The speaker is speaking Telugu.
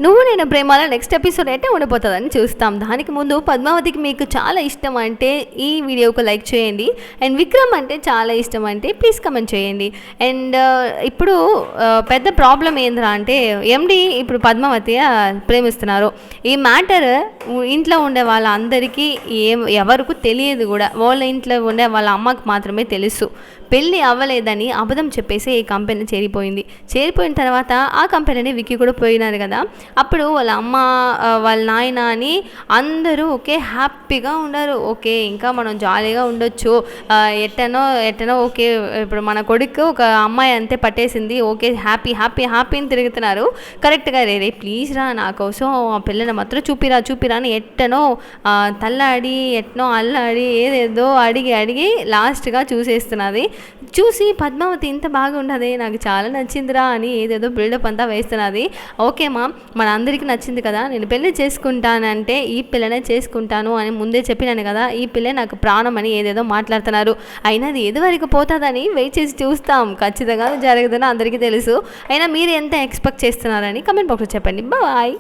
నువ్వు నేను ప్రేమలో నెక్స్ట్ ఎపిసోడ్ అయితే ఉండిపోతుందని చూస్తాం. దానికి ముందు పద్మావతికి మీకు చాలా ఇష్టం అంటే ఈ వీడియోకు లైక్ చేయండి. అండ్ విక్రమ్ అంటే చాలా ఇష్టం అంటే ప్లీజ్ కమెంట్ చేయండి. అండ్ ఇప్పుడు పెద్ద ప్రాబ్లం ఏంద్రా అంటే ఎండి ఇప్పుడు పద్మావతి ప్రేమిస్తున్నారు. ఈ మ్యాటర్ ఇంట్లో ఉండే వాళ్ళందరికీ ఎవరికి తెలియదు కూడా. వాళ్ళ ఇంట్లో ఉండే వాళ్ళ అమ్మకు మాత్రమే తెలుసు. పెళ్ళి అవ్వలేదని అబద్ధం చెప్పేసి ఈ కంపెనీ చేరిపోయిన తర్వాత ఆ కంపెనీని విక్కి కూడా పోయినారు కదా. అప్పుడు వాళ్ళ అమ్మ వాళ్ళ నాయన అని అందరూ ఓకే హ్యాపీగా ఉన్నారు. ఓకే ఇంకా మనం జాలీగా ఉండొచ్చు, ఎట్టనో ఓకే ఇప్పుడు మన కొడుకు ఒక అమ్మాయి అంతే పట్టేసింది, ఓకే హ్యాపీ హ్యాపీ హ్యాపీ అని తిరుగుతున్నారు. కరెక్ట్గా రే ప్లీజ్ రా నా కోసం ఆ పిల్లని మాత్రం చూపిరా అని ఎట్టనో తల్లాడి ఎట్నో అల్లాడి ఏదేదో అడిగి లాస్ట్గా చూసేస్తున్నది. చూసి పద్మావతి ఇంత బాగా ఉన్నది, నాకు చాలా నచ్చిందిరా అని ఏదేదో బిల్డప్ అంతా వేస్తున్నది. ఓకే మా మన అందరికీ నచ్చింది కదా, నేను పెళ్ళి చేసుకుంటానంటే ఈ పిల్లనే చేసుకుంటాను అని ముందే చెప్పినాను కదా, ఈ పిల్లే నాకు ప్రాణం అని ఏదేదో మాట్లాడుతున్నారు. అయినా అది ఎదువరకు పోతుందని వెయిట్ చేసి చూస్తాం. ఖచ్చితంగా జరగదని అందరికీ తెలుసు. అయినా మీరు ఎంత ఎక్స్పెక్ట్ చేస్తున్నారని కమెంట్ బాక్స్లో చెప్పండి. బాయ్.